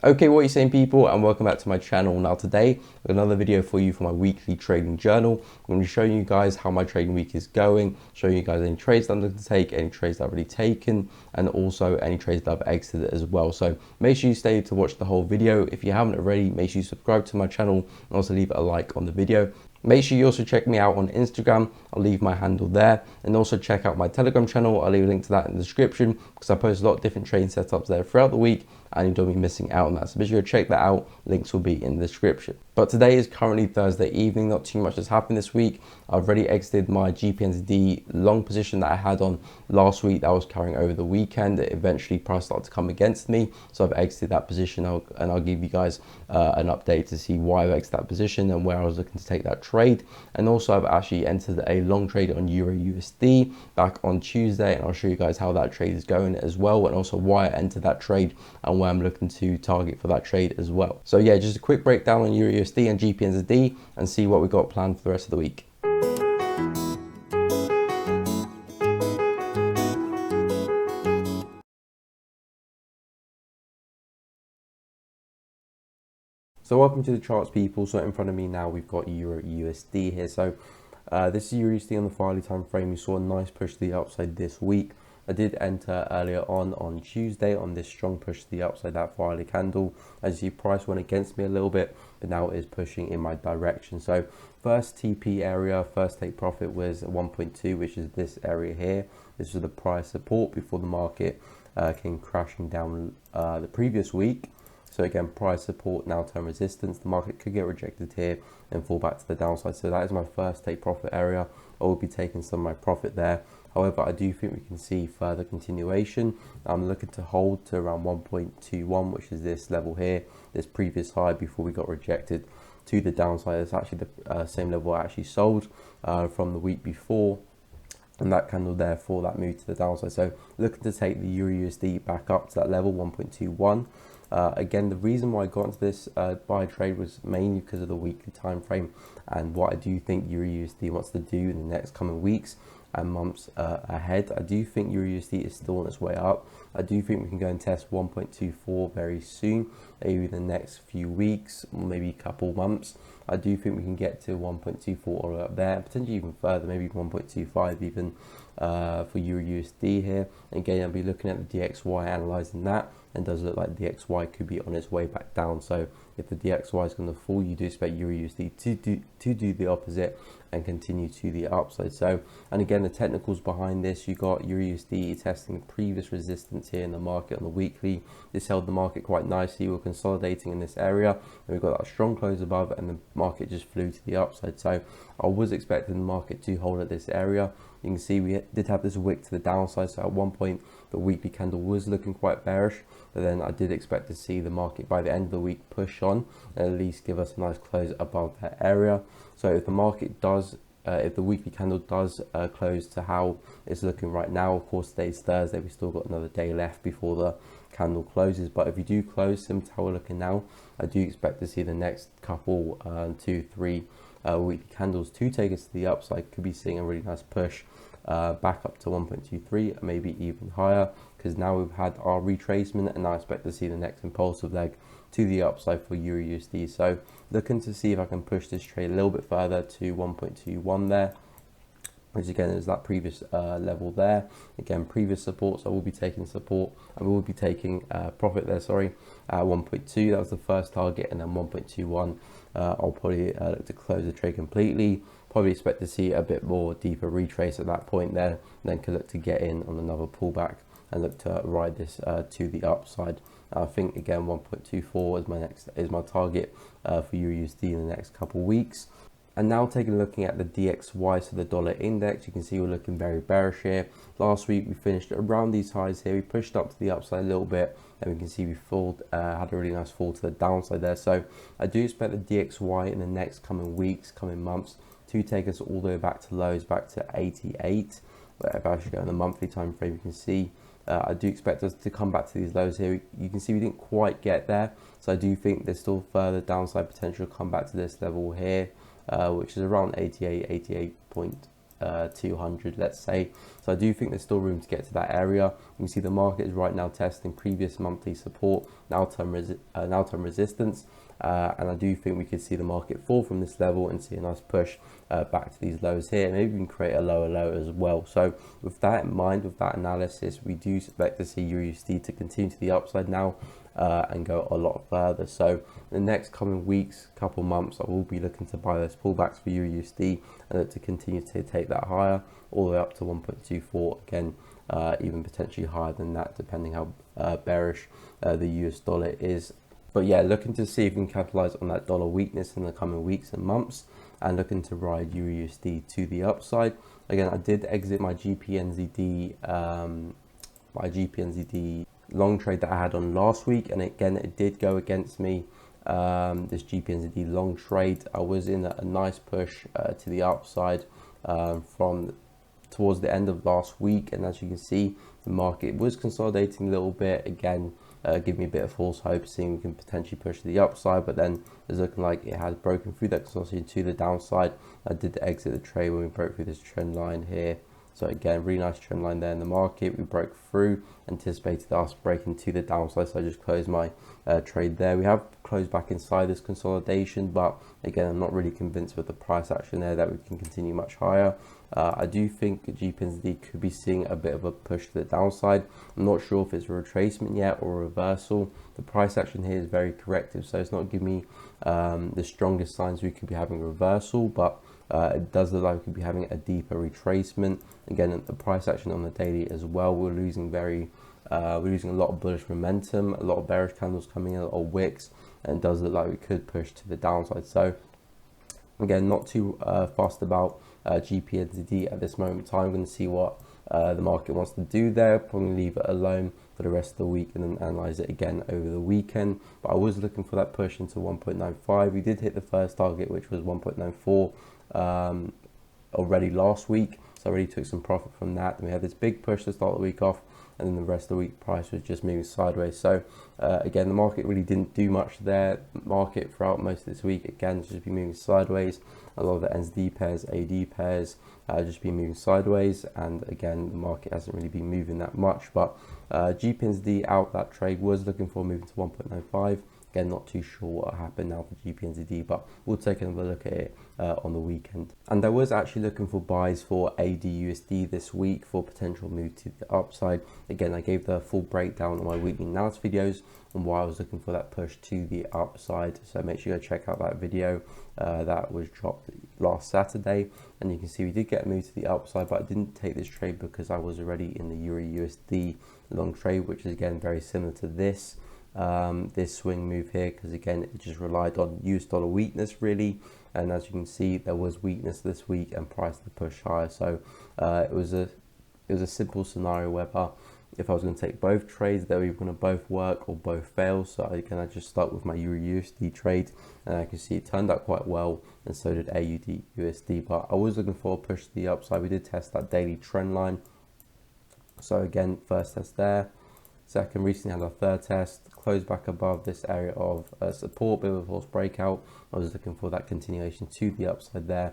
Okay, what are you saying, people, and welcome back to my channel. Now today, I've got another video for you for my weekly trading journal. I'm going to be showing you guys how my trading week is going, showing you guys any trades that I'm looking to take, any trades that I've already taken, and also any trades that I've exited as well. So make sure you stay to watch the whole video. If you haven't already, make sure you subscribe to my channel and also leave a like on the video. Make sure you also check me out on Instagram. I'll leave my handle there, and also check out my Telegram channel. I'll leave a link to that in the description because I post a lot of different trading setups there throughout the week, and you don't be missing out on that. So be sure to check that out. Links will be in the description. But today is currently Thursday evening. Not too much has happened this week. I've already exited my GPNZD long position that I had on last week that I was carrying over the weekend. It eventually price started to come against me, so I've exited that position, and I'll give you guys an update to see why I exited that position and where I was looking to take that trade. And also I've actually entered a long trade on Euro USD back on Tuesday, and I'll show you guys how that trade is going as well, and also why I entered that trade and where I'm looking to target for that trade as well. So yeah, just a quick breakdown on Euro USD and GPNZD and see what we got planned for the rest of the week. So welcome to the charts, people. So in front of me now we've got Euro USD here. So this is Euro USD on the 5-hourly time frame. We saw a nice push to the upside this week. I did enter earlier on Tuesday on this strong push to the upside, that 5-hourly candle. As you see, price went against me a little bit, but now it is pushing in my direction. So first TP area, first take profit was 1.2, which is this area here. This was the price support before the market came crashing down the previous week. So again, price support, now turn resistance. The market could get rejected here and fall back to the downside. So that is my first take profit area. I will be taking some of my profit there. However, I do think we can see further continuation. I'm looking to hold to around 1.21, which is this level here, this previous high before we got rejected to the downside. It's actually the same level I actually sold from the week before, and that candle there for that move to the downside. So looking to take the Euro USD back up to that level, 1.21. Again, the reason why I got into this buy trade was mainly because of the weekly time frame and what I do think Euro USD wants to do in the next coming weeks and months ahead. I do think Euro USD is still on its way up. I do think we can go and test 1.24 very soon, maybe the next few weeks, or maybe a couple months. I do think we can get to 1.24 or up there, potentially even further, maybe 1.25 even for Euro USD here. And again, I'll be looking at the DXY, analysing that, and does look like the DXY could be on its way back down. So if the DXY is going to fall, you do expect Euro USD to do the opposite and continue to the upside. So, and again, the technicals behind this, you got Euro USD testing the previous resistance here in the market on the weekly. This held the market quite nicely. We're consolidating in this area, and we've got that strong close above, and the market just flew to the upside. So I was expecting the market to hold at this area. You can see we did have this wick to the downside, so at one point the weekly candle was looking quite bearish, but then I did expect to see the market by the end of the week push on and at least give us a nice close above that area. So if the market does, if the weekly candle does close to how it's looking right now, of course today's Thursday, we've still got another day left before the candle closes, but if you do close similar to how we're looking now, I do expect to see the next couple 2-3 weekly candles to take us to the upside. Could be seeing a really nice push back up to 1.23, maybe even higher, because now we've had our retracement, and I expect to see the next impulsive leg to the upside for Euro USD. So looking to see if I can push this trade a little bit further to 1.21 there, which again is that previous level there. Again, previous support, so I will be taking support, and we will be taking profit there, sorry, at 1.2. That was the first target, and then 1.21 I'll probably look to close the trade completely. Probably expect to see a bit more deeper retrace at that point there, then could look to get in on another pullback and look to ride this to the upside. I think again 1.24 is my target for Euro USD in the next couple of weeks. And now taking a look at the DXY, so the dollar index, you can see we're looking very bearish here. Last week we finished around these highs here. We pushed up to the upside a little bit, and we can see we had a really nice fall to the downside there. So I do expect the DXY in the next coming weeks, coming months, to take us all the way back to lows, back to 88. But if I actually go on the monthly time frame, you can see I do expect us to come back to these lows here. You can see we didn't quite get there, so I do think there's still further downside potential to come back to this level here, which is around 88, 88 point 200, let's say. So I do think there's still room to get to that area. You can see the market is right now testing previous monthly support, now term resistance. And I do think we could see the market fall from this level and see a nice push back to these lows here, maybe even create a lower low as well. So with that in mind, with that analysis, we do expect to see EURUSD to continue to the upside now and go a lot further. So in the next coming weeks, couple months, I will be looking to buy those pullbacks for EURUSD and to continue to take that higher, all the way up to 1.24 again, even potentially higher than that, depending how bearish the US dollar is. But yeah, looking to see if we can capitalize on that dollar weakness in the coming weeks and months, and looking to ride EURUSD to the upside. Again, I did exit my GPNZD long trade that I had on last week, and again, it did go against me. This GPNZD long trade, I was in a nice push to the upside from towards the end of last week, and as you can see, the market was consolidating a little bit again. Give me a bit of false hope, seeing we can potentially push to the upside, but then it's looking like it has broken through that consolidation to the downside. I did exit the trade when we broke through this trend line here. So again, really nice trend line there in the market. We broke through, anticipated us breaking to the downside, so I just closed my trade there. We have closed back inside this consolidation, but again, I'm not really convinced with the price action there that we can continue much higher. I do think GPNZD could be seeing a bit of a push to the downside. I'm not sure if it's a retracement yet or a reversal. The price action here is very corrective, so it's not giving me the strongest signs we could be having a reversal, but it does look like we could be having a deeper retracement. Again, the price action on the daily as well, we're losing a lot of bullish momentum, a lot of bearish candles coming in, a lot of wicks, and it does look like we could push to the downside. So again, not too fussed about GPNZD at this moment in time. I'm going to see what the market wants to do there, probably leave it alone for the rest of the week and then analyze it again over the weekend. But I was looking for that push into 1.95. We did hit the first target, which was 1.94 already last week, so I already took some profit from that. And we had this big push to start the week off, and then the rest of the week price was just moving sideways. So again, the market really didn't do much there. Market throughout most of this week, again, just been moving sideways. A lot of the NZD pairs, AD pairs, just been moving sideways, and again, the market hasn't really been moving that much. But GPNZD out that trade, was looking for moving to 1.95. Again, not too sure what happened now for GPNZD, but we'll take another look at it on the weekend. And I was actually looking for buys for ADUSD this week for potential move to the upside. Again, I gave the full breakdown on my weekly analysis videos on why I was looking for that push to the upside. So make sure you go check out that video that was dropped last Saturday. And you can see we did get a move to the upside, but I didn't take this trade because I was already in the EURUSD long trade, which is again very similar to this swing move here, because again, it just relied on US dollar weakness really. And as you can see, there was weakness this week and price to push higher. So it was a simple scenario whereby if I was going to take both trades, they were either going to both work or both fail. So again, I just start with my EURUSD trade, and I can see it turned out quite well, and so did AUD/USD. But I was looking for a push to the upside. We did test that daily trend line. So again, first test there. Second, recently had our third test, closed back above this area of support, bit of a false breakout. I was looking for that continuation to the upside there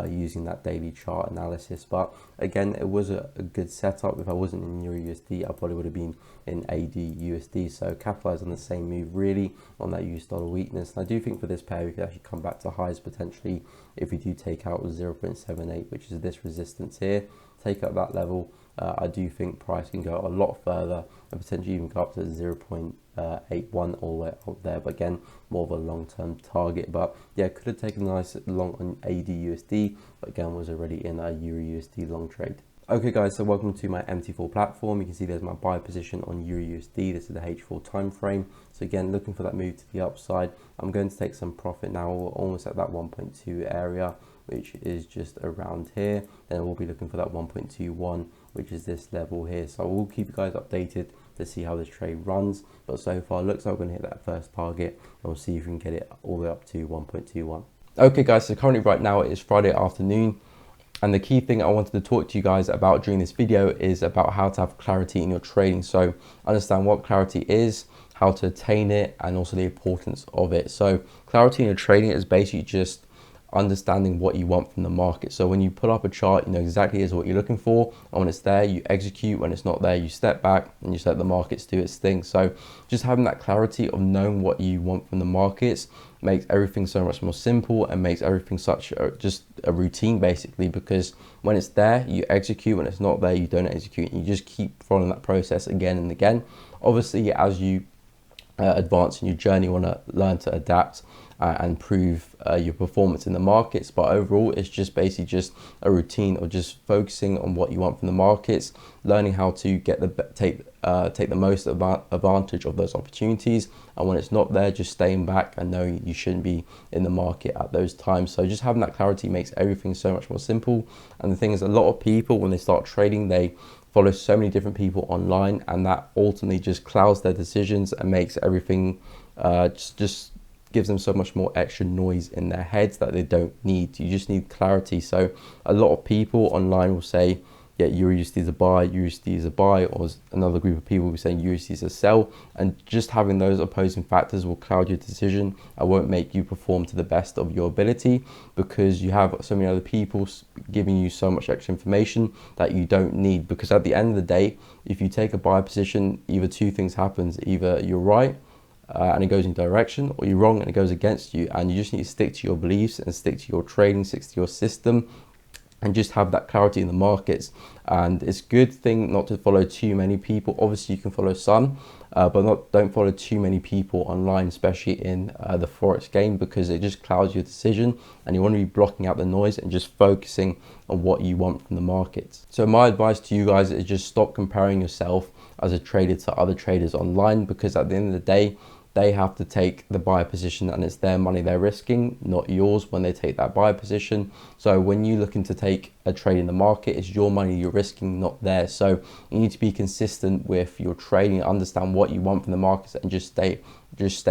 using that daily chart analysis. But again, it was a good setup. If I wasn't in EURUSD, I probably would have been in AD/USD. So capitalize on the same move really on that US dollar weakness. And I do think for this pair, we could actually come back to highs potentially if we do take out 0.78, which is this resistance here. Take out that level. I do think price can go a lot further and potentially even go up to 0.81 all the way up there, but again, more of a long-term target. But yeah, could have taken a nice long on AD/USD, but again, was already in a EURUSD long trade. Okay guys, so welcome to my MT4 platform. You can see there's my buy position on EURUSD. This is the H4 time frame. So again, looking for that move to the upside. I'm going to take some profit now. We're almost at that 1.2 area, which is just around here. Then we'll be looking for that 1.21, which is this level here. So we'll keep you guys updated to see how this trade runs. But so far, it looks like we're going to hit that first target, and we'll see if we can get it all the way up to 1.21. Okay guys, so currently right now it is Friday afternoon. And the key thing I wanted to talk to you guys about during this video is about how to have clarity in your trading. So understand what clarity is, how to attain it, and also the importance of it. So clarity in your trading is basically just understanding what you want from the market. So when you pull up a chart, you know exactly is what you're looking for, and when it's there, you execute. When it's not there, you step back and you let the markets do its thing. So just having that clarity of knowing what you want from the markets makes everything so much more simple and makes everything just a routine, basically, because when it's there, you execute. When it's not there, you don't execute, and you just keep following that process again and again. Obviously, as you advance in your journey, you want to learn to adapt and improve your performance in the markets, but overall it's just basically just a routine of just focusing on what you want from the markets, learning how to get take the most advantage of those opportunities, and when it's not there, just staying back and knowing you shouldn't be in the market at those times. So just having that clarity makes everything so much more simple. And the thing is, a lot of people, when they start trading, they follow so many different people online, and that ultimately just clouds their decisions and makes everything just gives them so much more extra noise in their heads that they don't need. You just need clarity. So a lot of people online will say, yeah, USD is a buy, USD is a buy, or another group of people will be saying USD is a sell, and just having those opposing factors will cloud your decision and won't make you perform to the best of your ability, because you have so many other people giving you so much extra information that you don't need. Because at the end of the day, if you take a buy position, either two things happens: either you're right and it goes in direction, or you're wrong and it goes against you. And you just need to stick to your beliefs and stick to your trading, stick to your system, and just have that clarity in the markets. And it's a good thing not to follow too many people. Obviously you can follow some, but don't follow too many people online, especially in the forex game, because it just clouds your decision, and you want to be blocking out the noise and just focusing on what you want from the markets. So my advice to you guys is just stop comparing yourself as a trader to other traders online, because at the end of the day, they have to take the buy position, and it's their money they're risking, not yours, when they take that buy position. So when you're looking to take a trade in the market, it's your money you're risking, not theirs. So you need to be consistent with your trading, understand what you want from the markets, and just stay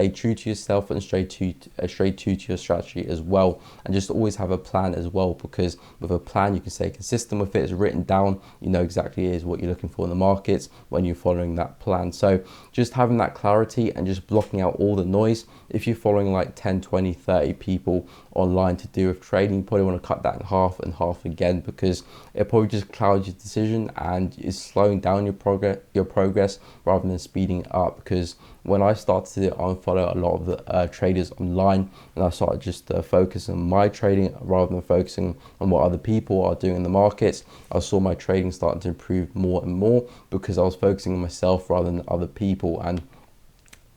true to yourself and stay true to your strategy as well. And just always have a plan as well, because with a plan you can stay consistent with it. It's written down, you know exactly is what you're looking for in the markets when you're following that plan. So just having that clarity and just blocking out all the noise. If you're following like 10, 20, 30 people online to do with trading, you probably want to cut that in half and half again, because it probably just clouds your decision and is slowing down your progress rather than speeding it up. Because when I started to unfollow a lot of the traders online, and I started just focusing on my trading rather than focusing on what other people are doing in the markets, I saw my trading starting to improve more and more, because I was focusing on myself rather than other people. And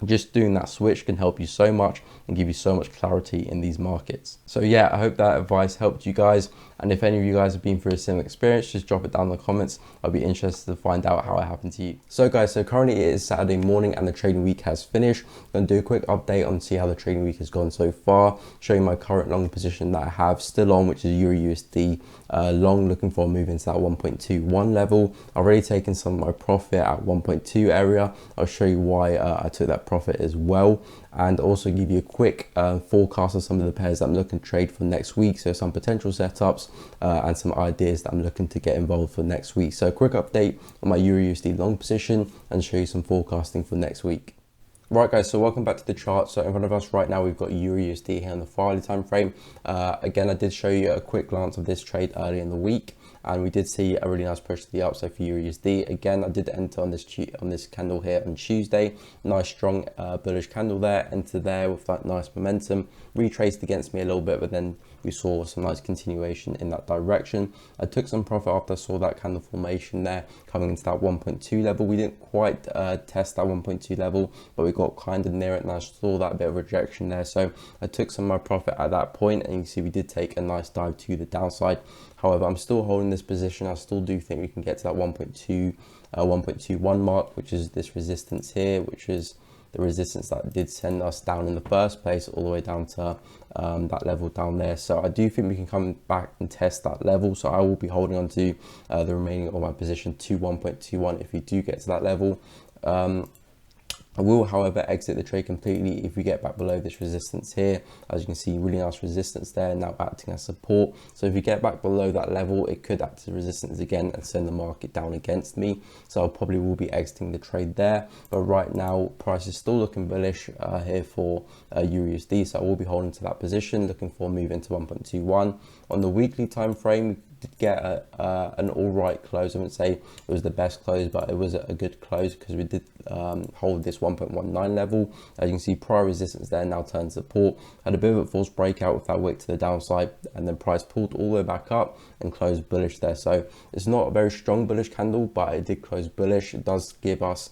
just doing that switch can help you so much and give you so much clarity in these markets. So yeah, I hope that advice helped you guys. And if any of you guys have been through a similar experience, just drop it down in the comments. I'll be interested to find out how it happened to you. So guys, so currently it is Saturday morning and the trading week has finished. I'm going to do a quick update on see how the trading week has gone so far, showing my current long position that I have still on, which is Euro USD long, looking for a move into that 1.21 level. I've already taken some of my profit at 1.2 area. I'll show you why I took that profit as well, and also give you a quick forecast of some of the pairs that I'm looking to trade for next week. So some potential setups and some ideas that I'm looking to get involved for next week. So a quick update on my Euro USD long position and show you some forecasting for next week. Right guys, so welcome back to the chart. So in front of us right now, we've got Euro USD here on the hourly time frame. Again, I did show you a quick glance of this trade earlier in the week, and we did see a really nice push to the upside for Euro USD. Again, I did enter on this candle here on Tuesday. Nice strong bullish candle there, enter there with that nice momentum. Retraced against me a little bit, but then we saw some nice continuation in that direction. I took some profit after I saw that candle formation there coming into that 1.2 level. We didn't quite test that 1.2 level, but we got kind of near it, and I saw that bit of rejection there. So I took some of my profit at that point, and you can see we did take a nice dive to the downside. However, I'm still holding this position. I still do think we can get to that 1.21 mark, which is this resistance here, which is the resistance that did send us down in the first place, all the way down to that level down there. So I do think we can come back and test that level. So I will be holding on to the remaining of my position to 1.21 if we do get to that level. I will, however, exit the trade completely if we get back below this resistance here. As you can see, really nice resistance there, now acting as support. So if we get back below that level, it could act as resistance again and send the market down against me. So I probably will be exiting the trade there. But right now, price is still looking bullish here for EURUSD. So I will be holding to that position, looking for a move into 1.21. On the weekly time frame, did get an all right close. I wouldn't say it was the best close, but it was a good close because we did hold this 1.19 level. As you can see, prior resistance there now turned support. Had a bit of a false breakout with that wick to the downside, and then price pulled all the way back up and closed bullish there. So it's not a very strong bullish candle, but it did close bullish. It does give us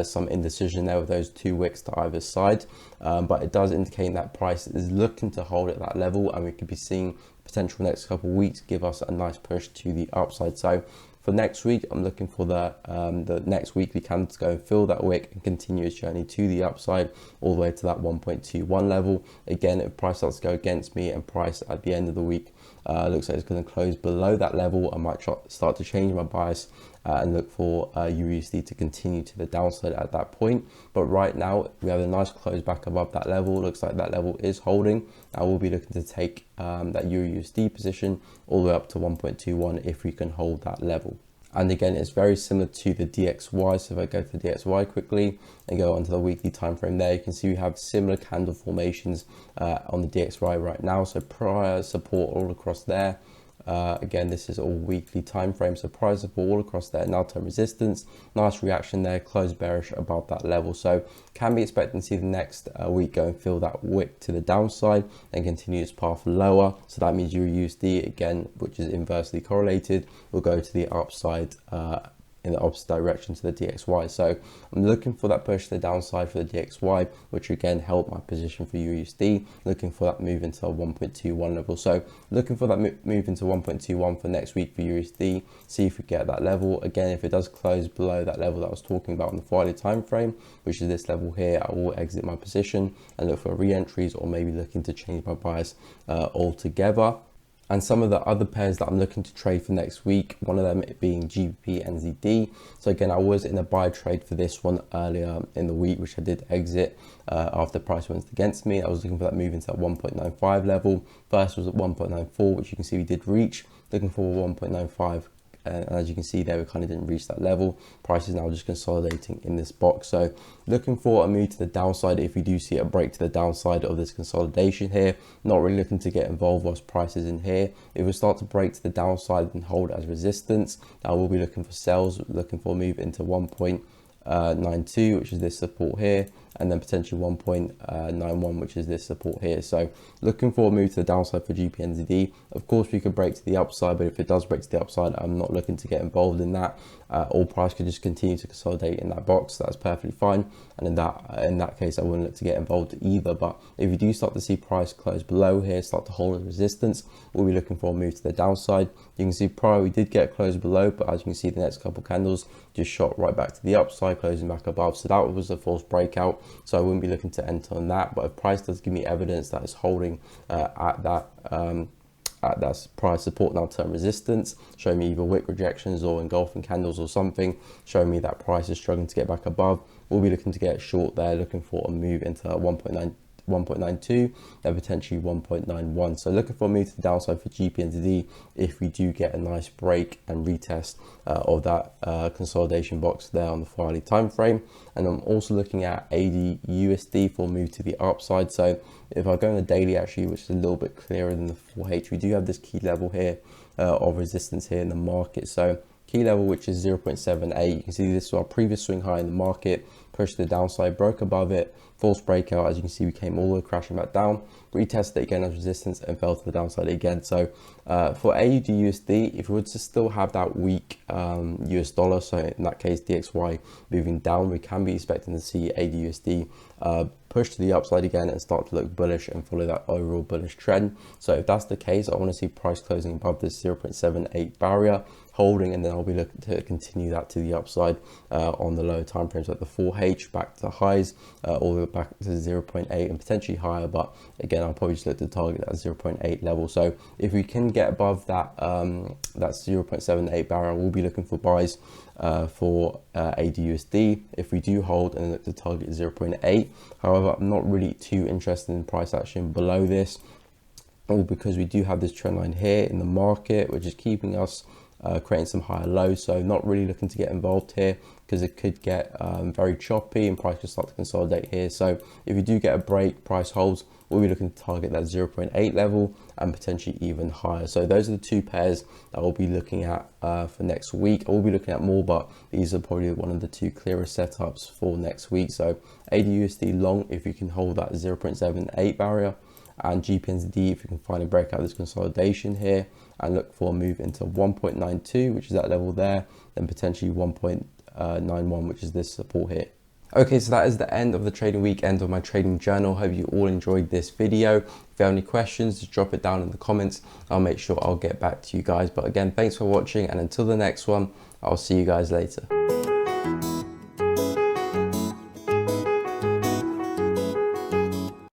some indecision there with those two wicks to either side, but it does indicate that price is looking to hold at that level, and we could be seeing potential next couple of weeks give us a nice push to the upside. So for next week, I'm looking for the next weekly candle to go and fill that wick and continue its journey to the upside all the way to that 1.21 level. Again, if price starts to go against me and price at the end of the week looks like it's going to close below that level, I might start to change my bias and look for EURUSD to continue to the downside at that point. But right now, we have a nice close back above that level. Looks like that level is holding. I will be looking to take that EURUSD position all the way up to 1.21 if we can hold that level. And again, it's very similar to the DXY. So if I go to the DXY quickly and go onto the weekly time frame there, you can see we have similar candle formations on the DXY right now. So prior support all across there. Again, this is all weekly time frame, so price support all across there, now term resistance, nice reaction there, close bearish above that level. So can be expecting to see the next week go and fill that wick to the downside and continue its path lower. So that means EURUSD again, which is inversely correlated, will go to the upside in the opposite direction to the DXY. So I'm looking for that push to the downside for the DXY, which again helped my position for USD, looking for that move into a 1.21 level. So looking for that move into 1.21 for next week for USD, see if we get that level. Again, if it does close below that level that I was talking about on the Friday time frame, which is this level here, I will exit my position and look for re-entries, or maybe looking to change my bias altogether. And some of the other pairs that I'm looking to trade for next week, one of them being GBP/NZD. So again, I was in a buy trade for this one earlier in the week, which I did exit after price went against me. I was looking for that move into that 1.95 level. First was at 1.94, which you can see we did reach. Looking for 1.95. And as you can see there, we kind of didn't reach that level. Price is now just consolidating in this box. So looking for a move to the downside if we do see a break to the downside of this consolidation here. Not really looking to get involved whilst price is in here. If we start to break to the downside and hold as resistance, I will be looking for sells, looking for a move into 1.92, which is this support here, and then potentially 1.91, which is this support here. So looking for a move to the downside for GBP/NZD. Of course, we could break to the upside, but if it does break to the upside, I'm not looking to get involved in that. All price could just continue to consolidate in that box. That's perfectly fine. And in that case, I wouldn't look to get involved either. But if you do start to see price close below here, start to hold as resistance, we'll be looking for a move to the downside. You can see prior we did get close below, but as you can see, the next couple candles just shot right back to the upside, closing back above. So that was a false breakout. So I wouldn't be looking to enter on that. But if price does give me evidence that it's holding at that price support now term resistance, show me either wick rejections or engulfing candles or something, show me that price is struggling to get back above, we'll be looking to get short there, looking for a move into 1.92, then potentially 1.91. So looking for a move to the downside for GBP/NZD if we do get a nice break and retest of that consolidation box there on the Friday time frame. And I'm also looking at AUD/USD for a move to the upside. So if I go on the daily actually, which is a little bit clearer than the 4H, we do have this key level here of resistance here in the market. So key level, which is 0.78. You can see this was our previous swing high in the market, pushed to the downside, broke above it, false breakout. As you can see, we came all the way crashing back down, retested it again as resistance and fell to the downside again. So for AUD/USD, if we were to still have that weak US dollar, so in that case DXY moving down, we can be expecting to see AUD/USD push to the upside again and start to look bullish and follow that overall bullish trend. So if that's the case, I want to see price closing above this 0.78 barrier. holding, and then I'll be looking to continue that to the upside on the lower time frames, like the 4H back to the highs, all the way back to 0.8 and potentially higher. But again, I'll probably just look to target that 0.8 level. So if we can get above that that 0.78 barrier, we'll be looking for buys for AUDUSD. If we do hold and look to target 0.8, however, I'm not really too interested in price action below this, all because we do have this trend line here in the market, which is keeping us creating some higher lows. So not really looking to get involved here, because it could get very choppy and price could start to consolidate here. So if you do get a break, price holds, we'll be looking to target that 0.8 level and potentially even higher. So those are the two pairs that we'll be looking at for next week. I will be looking at more, but these are probably one of the two clearest setups for next week. So AUDUSD long, if you can hold that 0.78 barrier, and GPNZD, if you can finally break out this consolidation here and look for a move into 1.92, which is that level there, then potentially 1.91, which is this support here. Okay, so that is the end of the trading week, end of my trading journal. Hope you all enjoyed this video. If you have any questions, just drop it down in the comments. I'll make sure I'll get back to you guys. But again, thanks for watching, and until the next one, I'll see you guys later.